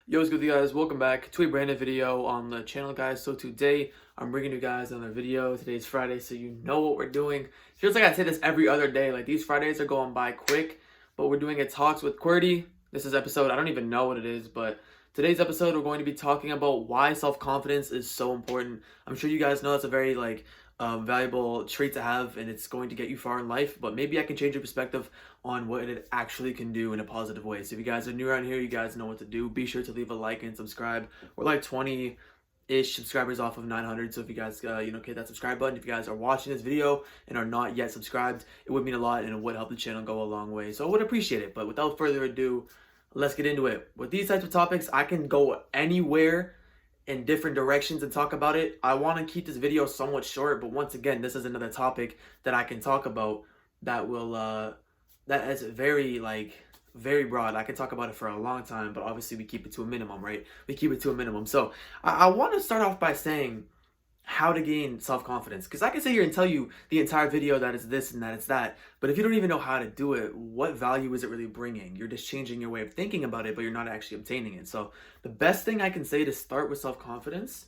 Yo, what's good, you guys? Welcome back to a brand new video on the channel, guys. So today I'm bringing you guys another video. Today's Friday, so you know what we're doing. Feels like I say this every other day. Like, these Fridays are going by quick, but we're doing a talks with Qwertyy. This is episode, I don't even know what it is, but today's episode we're going to be talking about why self-confidence is so important. I'm sure you guys know it's a very valuable trait to have, and it's going to get you far in life, but maybe I can change your perspective on what it actually can do in a positive way. So if you guys are new around here, you guys know what to do. Be sure to leave a like and subscribe. We're like 20-ish subscribers off of 900, so if you guys hit that subscribe button. If you guys are watching this video and are not yet subscribed, it would mean a lot and it would help the channel go a long way, so I would appreciate it. But without further ado, let's get into it. With these types of topics, I can go anywhere in different directions and talk about it. I want to keep this video somewhat short, but once again, this is another topic that I can talk about that will that is very broad. I can talk about it for a long time, but obviously we keep it to a minimum, right? We keep it to a minimum. So I want to start off by saying how to gain self-confidence, because I can sit here and tell you the entire video that it's this and that it's that, but if you don't even know how to do it, what value is it really bringing? You're just changing your way of thinking about it, but you're not actually obtaining it. So the best thing I can say to start with self-confidence,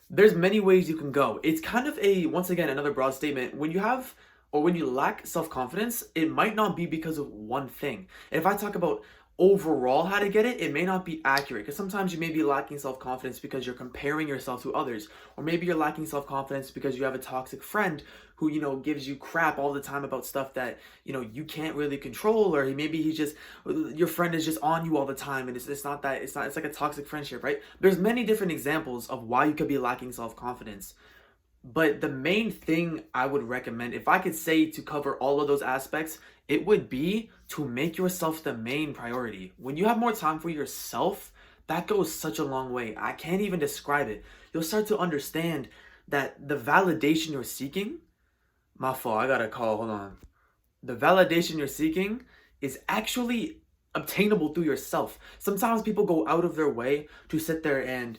there's many ways you can go. It's kind of once again, another broad statement. When you lack self-confidence, it might not be because of one thing. And if I talk about overall how to get it, it may not be accurate, because sometimes you may be lacking self-confidence because you're comparing yourself to others, or maybe you're lacking self-confidence because you have a toxic friend who gives you crap all the time about stuff that you can't really control, or maybe your friend is just on you all the time, and it's like a toxic friendship, right? There's many different examples of why you could be lacking self-confidence. But the main thing I would recommend, if I could say to cover all of those aspects, it would be to make yourself the main priority. When you have more time for yourself, that goes such a long way. I can't even describe it. You'll start to understand that the validation you're seeking, my fault, I got a call, hold on. The validation you're seeking is actually obtainable through yourself. Sometimes people go out of their way to sit there and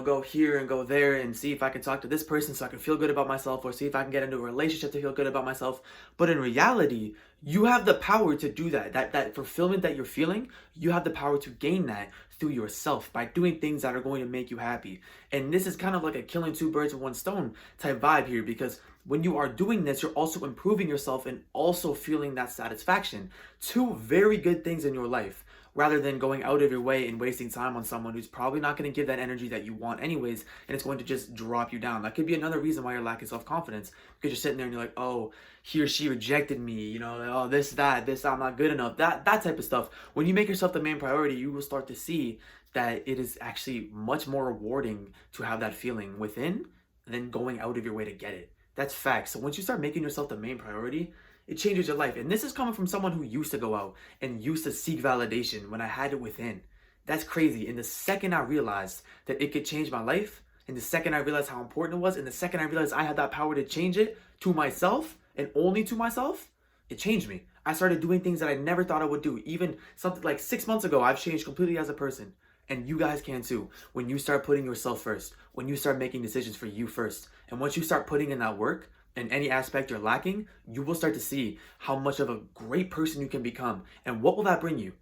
go here and go there and see if I can talk to this person so I can feel good about myself, or see if I can get into a relationship to feel good about myself. But in reality, you have the power to do that fulfillment that you're feeling. You have the power to gain that through yourself by doing things that are going to make you happy. And this is kind of like a killing two birds with one stone type vibe here, because when you are doing this, you're also improving yourself and also feeling that satisfaction. Two very good things in your life, rather than going out of your way and wasting time on someone who's probably not going to give that energy that you want anyways, and it's going to just drop you down. That could be another reason why you're lacking self-confidence, because you're sitting there and you're like, oh, he or she rejected me, oh, this, I'm not good enough, that type of stuff. When you make yourself the main priority, you will start to see that it is actually much more rewarding to have that feeling within than going out of your way to get it. That's facts. So once you start making yourself the main priority, it changes your life. And this is coming from someone who used to go out and used to seek validation when I had it within. That's crazy. And the second I realized that it could change my life, and the second I realized how important it was, and the second I realized I had that power to change it to myself and only to myself, it changed me. I started doing things that I never thought I would do. Even something like 6 months ago, I've changed completely as a person. And you guys can too. When you start putting yourself first, when you start making decisions for you first, and once you start putting in that work in any aspect you're lacking, you will start to see how much of a great person you can become. And what will that bring you?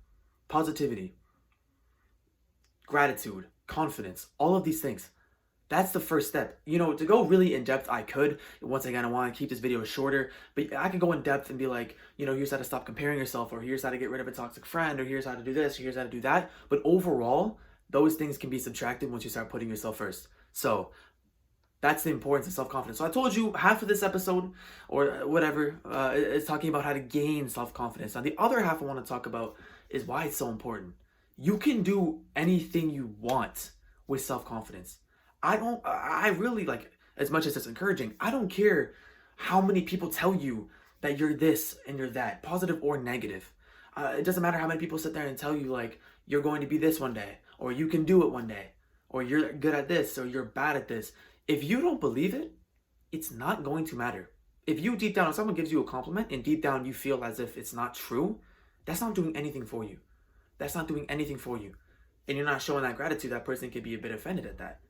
Positivity, gratitude, confidence, all of these things. That's the first step. To go really in depth, I could. Once again, I want to keep this video shorter, but I could go in depth and be like, here's how to stop comparing yourself, or here's how to get rid of a toxic friend, or here's how to do this, or here's how to do that. But overall, those things can be subtracted once you start putting yourself first. So that's the importance of self-confidence. So I told you half of this episode, or whatever, is talking about how to gain self-confidence. Now the other half I want to talk about is why it's so important. You can do anything you want with self-confidence. I really, as much as it's encouraging, I don't care how many people tell you that you're this and you're that, positive or negative. It doesn't matter how many people sit there and tell you, you're going to be this one day, or you can do it one day, or you're good at this, or you're bad at this. If you don't believe it, it's not going to matter. If someone gives you a compliment and deep down you feel as if it's not true, that's not doing anything for you. That's not doing anything for you. And you're not showing that gratitude, that person could be a bit offended at that.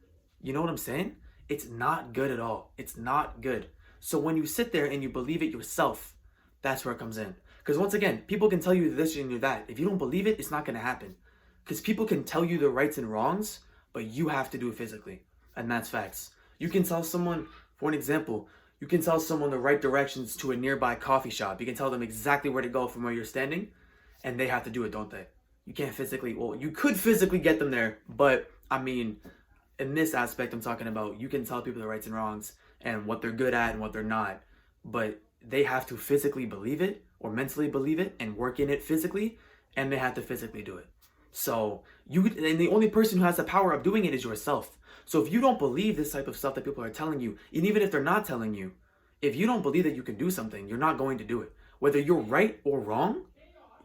You know what I'm saying? It's not good at all. It's not good. So when you sit there and you believe it yourself, that's where it comes in. Because once again, people can tell you this and you're that. If you don't believe it, it's not going to happen. Because people can tell you the rights and wrongs, but you have to do it physically. And that's facts. You can tell someone, for an example, you can tell someone the right directions to a nearby coffee shop. You can tell them exactly where to go from where you're standing, and they have to do it, don't they? You can't physically, well, you could physically get them there, but I mean, in this aspect, I'm talking about you can tell people the rights and wrongs and what they're good at and what they're not, but they have to physically believe it or mentally believe it and work in it physically, and they have to physically do it. So and the only person who has the power of doing it is yourself. So if you don't believe this type of stuff that people are telling you, and even if they're not telling you, if you don't believe that you can do something, you're not going to do it. Whether you're right or wrong,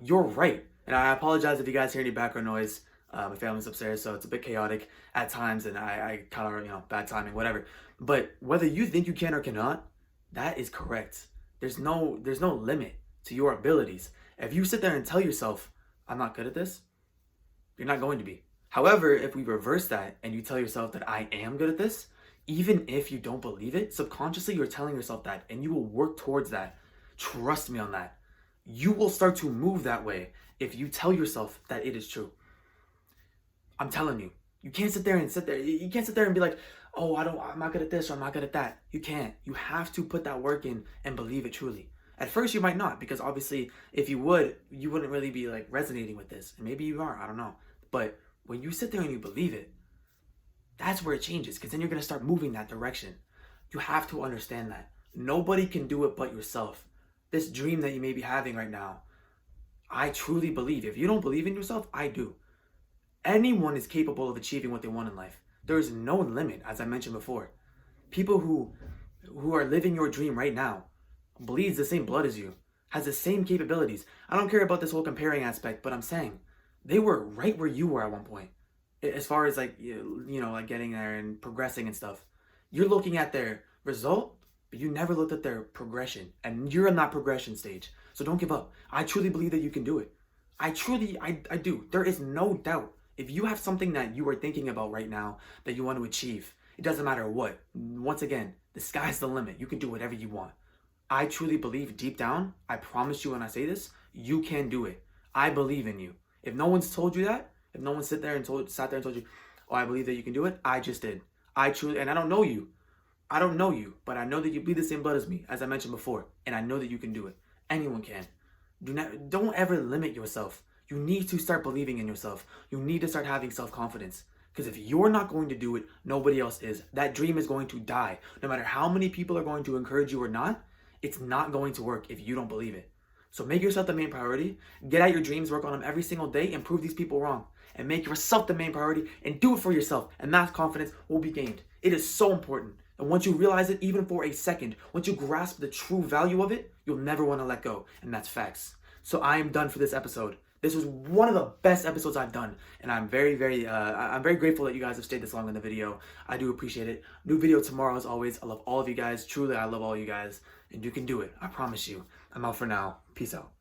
you're right. And I apologize if you guys hear any background noise. My family's upstairs, so it's a bit chaotic at times, and I kind of, bad timing, whatever. But whether you think you can or cannot, that is correct. There's no limit to your abilities. If you sit there and tell yourself, I'm not good at this, you're not going to be. However, if we reverse that and you tell yourself that I am good at this, even if you don't believe it, subconsciously you're telling yourself that, and you will work towards that. Trust me on that. You will start to move that way if you tell yourself that it is true. I'm telling you, you can't sit there and be like, oh, I'm not good at this or I'm not good at that. You can't. You have to put that work in and believe it truly. At first you might not, because obviously if you would, you wouldn't really be like resonating with this. And maybe you are, I don't know. But when you sit there and you believe it, that's where it changes, because then you're going to start moving that direction. You have to understand that. Nobody can do it but yourself. This dream that you may be having right now, I truly believe. If you don't believe in yourself, I do. Anyone is capable of achieving what they want in life. There is no limit, as I mentioned before. People who are living your dream right now, bleeds the same blood as you, has the same capabilities. I don't care about this whole comparing aspect, but I'm saying they were right where you were at one point. As far as like, like getting there and progressing and stuff. You're looking at their result, but you never looked at their progression. And you're in that progression stage. So don't give up. I truly believe that you can do it. I do. There is no doubt. If you have something that you are thinking about right now that you want to achieve, it doesn't matter what. Once again, the sky's the limit. You can do whatever you want. I truly believe deep down, I promise you when I say this, you can do it. I believe in you. If no one's told you that, if no one sat there and told you, oh, I believe that you can do it, I just did. I truly, and I don't know you. But I know that you bleed the same blood as me, as I mentioned before, and I know that you can do it. Anyone can. Don't ever limit yourself. You need to start believing in yourself. You need to start having self-confidence. Because if you're not going to do it, nobody else is. That dream is going to die. No matter how many people are going to encourage you or not, it's not going to work if you don't believe it. So make yourself the main priority. Get at your dreams, work on them every single day, and prove these people wrong. And make yourself the main priority and do it for yourself. And that confidence will be gained. It is so important. And once you realize it, even for a second, once you grasp the true value of it, you'll never want to let go. And that's facts. So I am done for this episode. This was one of the best episodes I've done, and I'm very grateful that you guys have stayed this long in the video. I do appreciate it. New video tomorrow as always. I love all of you guys. Truly, I love all you guys, and you can do it. I promise you. I'm out for now. Peace out.